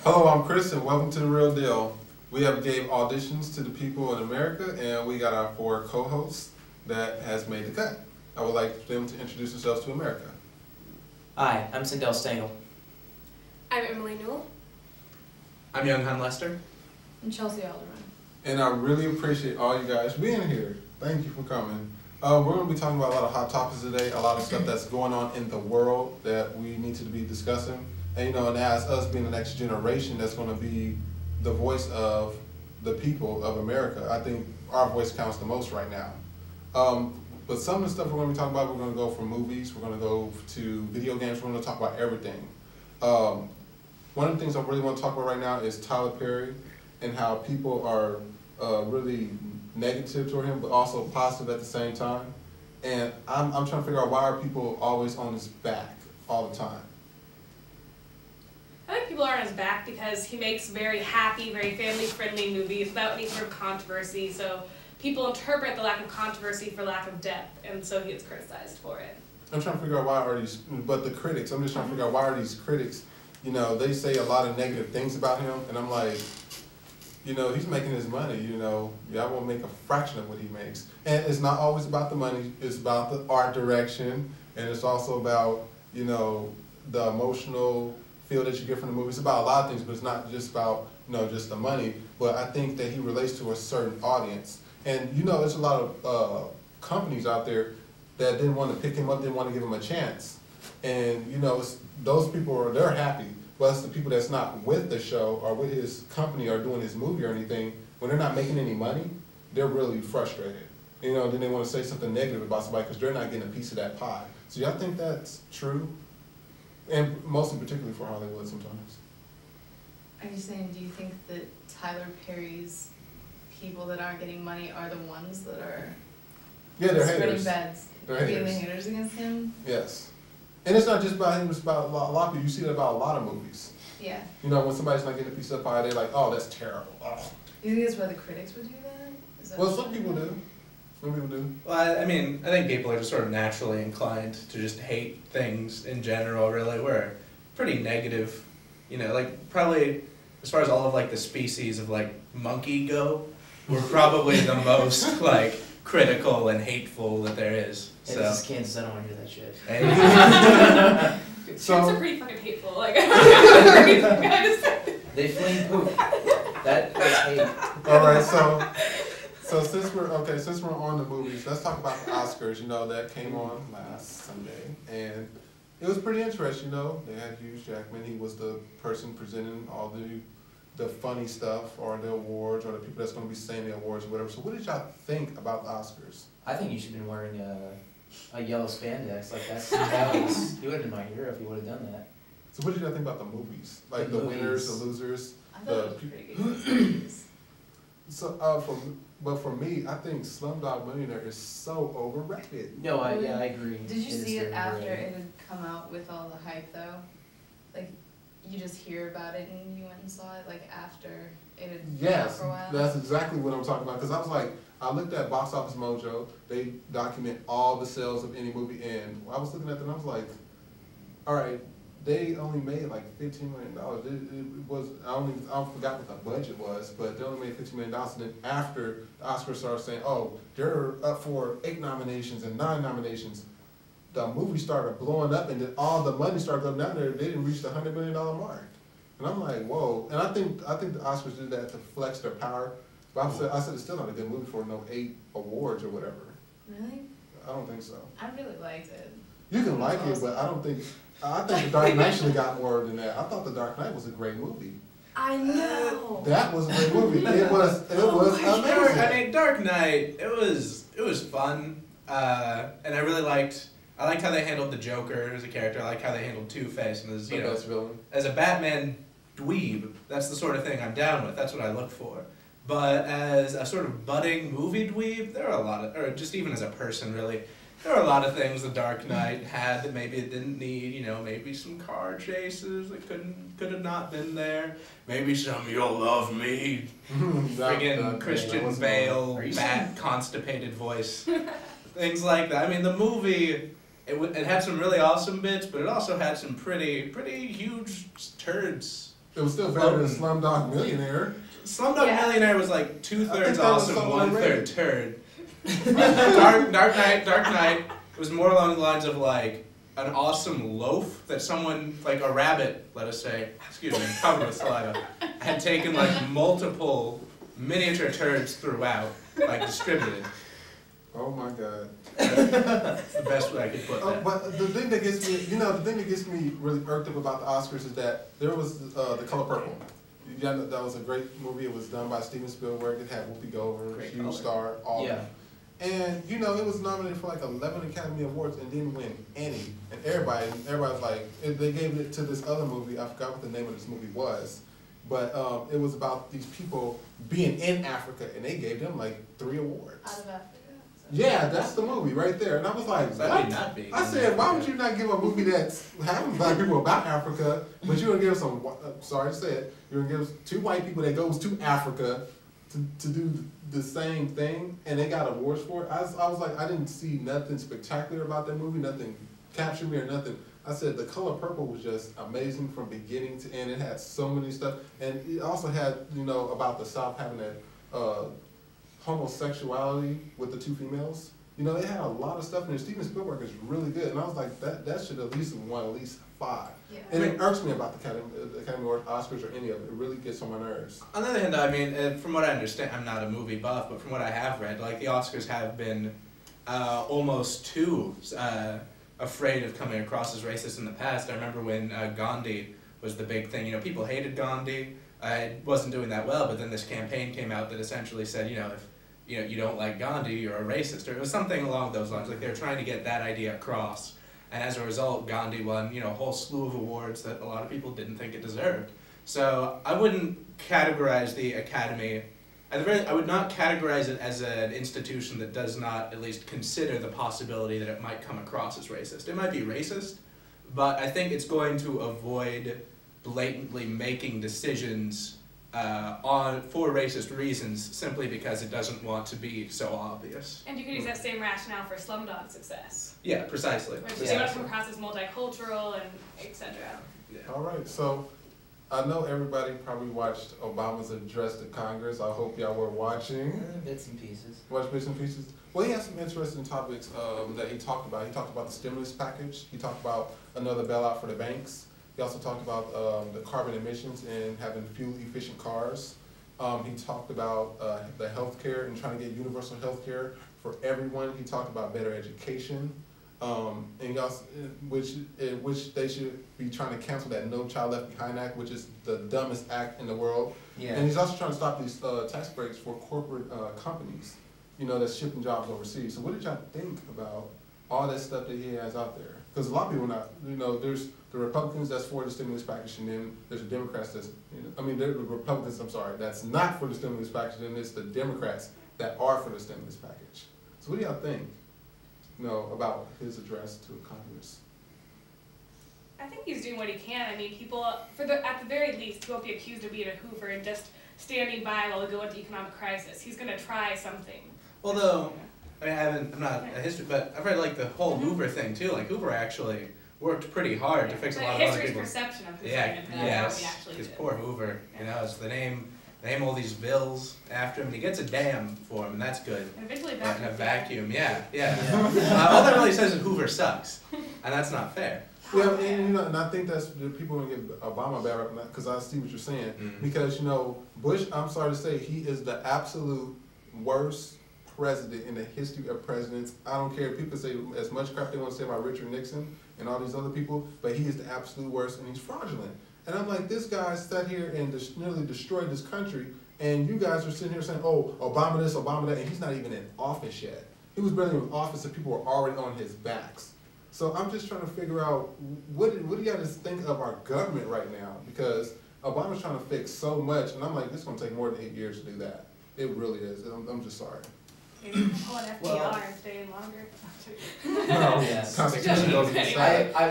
Hello, I'm Chris, and welcome to The Real Deal. We have gave auditions to the people in America, and we got our 4 co-hosts that has made the cut. I would like them to introduce themselves to America. Hi, I'm Sindel Stengel. I'm Emily Newell. I'm Young Han Lester. And Chelsea Alderman. And I really appreciate all you guys being here. Thank you for coming. We're going to be talking about a lot of hot topics today, a lot of stuff that's going on in the world that we need to be discussing. And and as us being the next generation that's going to be the voice of the people of America, I think our voice counts the most right now. But some of the stuff we're going to be talking about, we're going to go from movies, we're going to go to video games, we're going to talk about everything. One of the things I really want to talk about right now is Tyler Perry and how people are really negative toward him, but also positive at the same time. And I'm trying to figure out, why are people always on his back all the time? I think people are on his back because he makes very happy, very family-friendly movies without any sort of controversy. So people interpret the lack of controversy for lack of depth, and so he gets criticized for it. I'm trying to figure out why are these, but the critics, I'm just trying to figure out why are these critics, they say a lot of negative things about him, and I'm like, he's making his money, y'all won't make a fraction of what he makes. And it's not always about the money, it's about the art direction, and it's also about, the emotional feel that you get from the movie. It's about a lot of things, but it's not just about, just the money. But I think that he relates to a certain audience. And, there's a lot of companies out there that didn't want to pick him up, didn't want to give him a chance. And, those people, they're happy. But it's the people that's not with the show or with his company or doing his movie or anything, when they're not making any money, they're really frustrated. Then they want to say something negative about somebody because they're not getting a piece of that pie. So y'all think that's true? And mostly particularly for Hollywood sometimes. Are you saying, do you think that Tyler Perry's people that aren't getting money are the ones that are they're spreading haters. beds, They're being the haters. haters against him? Yes. And it's not just about him, it's about a lot of people. You see that about a lot of movies. Yeah. When somebody's not getting a piece of the pie, they're like, oh, that's terrible. Oh. You think that's why the critics would do that? Is that Well, what some people do. Some people do. Well, I think people are just sort of naturally inclined to just hate things in general, really. We're pretty negative, probably as far as all of the species of monkey go, we're probably the most critical and hateful that there is. Hey, So this is Kansas, I don't want to hear that shit. Chicks are pretty fucking hateful. They fling poop. That's hate. All right, so since we're on the movies, let's talk about the Oscars. That came on last Sunday, and it was pretty interesting. They had Hugh Jackman. He was the person presenting all the funny stuff, or the awards, or the people that's going to be saying the awards, or whatever. So, what did y'all think about the Oscars? I think you should have been wearing a yellow spandex like that. He would have been my hero if he would have done that. So, what did y'all think about the movies? Like The the winners, movies. the losers. I thought it was pretty good. So, for me, I think Slumdog Millionaire is so overrated. No, I agree. Did you is see it very after overrated. it had come out with all the hype, though? You just hear about it and you went and saw it, after it had been out Yes, for a while? that's exactly what I'm talking about. Because I was like, I looked at Box Office Mojo. They document all the sales of any movie, and I was looking at them. I was like, all right, they only made $15 million. It was I forgot what the budget was, but they only made $15 million. And then after the Oscars started saying, oh, they're up for 8 nominations and 9 nominations, the movie started blowing up, and then all the money started going down there. They didn't reach the $100 million mark, and I'm like, whoa. And I think the Oscars did that to flex their power. But I said it's still not a good movie for no 8 awards or whatever. Really? I don't think so. I really liked it. You can like it, but I think The Dark Knight should have got more than that. I thought The Dark Knight was a great movie. I know. That was a great movie. It was amazing. Dark Knight, it was fun, and I really liked how they handled the Joker as a character. I liked how they handled Two-Face, and as a Batman dweeb, that's the sort of thing I'm down with. That's what I look for. But as a sort of budding movie dweeb, there are a lot of, or just even as a person really, there are a lot of things the Dark Knight had that maybe it didn't need. Maybe some car chases that could have not been there. Maybe some "You'll Love Me," friggin' Christian Bale, bad constipated voice, things like that. The movie. It had some really awesome bits, but it also had some pretty huge turds It was still better than Slumdog Millionaire. Slumdog Yeah. Millionaire was like 2/3 that was awesome, so 1/3 overrated. turd. Dark Knight was more along the lines of like an awesome loaf that someone, like a rabbit, let us say, excuse me, covered with saliva, had taken like multiple miniature turds throughout, like distributed. Oh my God. That's the best way I could put Oh, that. but the thing that gets me, the thing that gets me really irked up about the Oscars is that there was The Color Purple. Yeah, that was a great movie. It was done by Steven Spielberg. It had Whoopi Goldberg, Great huge color. star, all Yeah. that. And it was nominated for like 11 Academy Awards and didn't win any. And everybody was like, they gave it to this other movie. I forgot what the name of this movie was, but it was about these people being in Africa, and they gave them like 3 awards. Out of Africa. Yeah, that's the movie right there. And I was like, That what? may not be. I said, why would you not give a movie that's having black people about Africa, but you're gonna give some, sorry to say it, you're gonna give 2 white people that goes to Africa to do the same thing, and they got awards for it. I was like, I didn't see nothing spectacular about that movie, nothing captured me or nothing. I said The Color Purple was just amazing from beginning to end. It had so many stuff, and it also had, about the South having that homosexuality with the 2 females. They had a lot of stuff in there. Steven Spielberg is really good, and I was like, that should at least have won at least 5. Yeah. And it irks me about the Academy Awards, Oscars, or any of it. It really gets on my nerves. On the other hand, though, I mean, from what I understand, I'm not a movie buff, but from what I have read, like the Oscars have been almost too afraid of coming across as racist in the past. I remember when Gandhi was the big thing. People hated Gandhi. It wasn't doing that well, but then this campaign came out that essentially said, if you don't like Gandhi, you're a racist, or it was something along those lines. Like they were trying to get that idea across. And as a result, Gandhi won, a whole slew of awards that a lot of people didn't think it deserved. So I wouldn't categorize the Academy, I would not categorize it as an institution that does not at least consider the possibility that it might come across as racist. It might be racist, but I think it's going to avoid blatantly making decisions for racist reasons simply because it doesn't want to be so obvious. And you could use that same rationale for Slumdog success. Yeah, precisely. Which they want to come across as multicultural and etc. Yeah. All right, so I know everybody probably watched Obama's address to Congress. I hope y'all were watching. Bits and pieces. Watch bits and pieces. Well, he had some interesting topics that he talked about. He talked about the stimulus package. He talked about another bailout for the banks. He also talked about the carbon emissions and having fuel-efficient cars. He talked about the healthcare and trying to get universal healthcare for everyone. He talked about better education, and he also, which they should be trying to cancel that No Child Left Behind Act, which is the dumbest act in the world. Yeah. And he's also trying to stop these tax breaks for corporate companies, that's shipping jobs overseas. So what did y'all think about all that stuff that he has out there? Because a lot of people are not, there's the Republicans that's for the stimulus package, and then there's the Democrats that's, they're the Republicans, that's not for the stimulus package, and it's the Democrats that are for the stimulus package. So what do y'all think, about his address to Congress? I think he's doing what he can. I mean, people, at the very least, he won't be accused of being a hoover and just standing by while we go into economic crisis. He's going to try something. Although, I'm not a history, but I've read like the whole Hoover thing too. Like Hoover actually worked pretty hard to fix a lot of other history's people's. perception of his Yeah, what he yes, actually because did. poor Hoover, it's the name. They name all these bills after him, and he gets a dam for him, and that's good. And eventually But in a vacuum. vacuum, yeah. All that really says is Hoover sucks, and that's not fair. Yeah, and and I think that's people gonna give Obama a bad rep because I see what you're saying. Because Bush, I'm sorry to say, he is the absolute worst president in the history of presidents. I don't care if people say as much crap they want to say about Richard Nixon and all these other people, but he is the absolute worst, and he's fraudulent. And I'm like, this guy sat here and nearly destroyed this country, and you guys are sitting here saying, oh, Obama this, Obama that, and he's not even in office yet. He was barely in office and people were already on his backs. So I'm just trying to figure out, what do you guys think of our government right now? Because Obama's trying to fix so much, and I'm like, this is going to take more than 8 years to do that. It really is. I'm just sorry. Maybe pull an FDR and stay in longer. No, Yes. Constitution goes Anyway. inside. I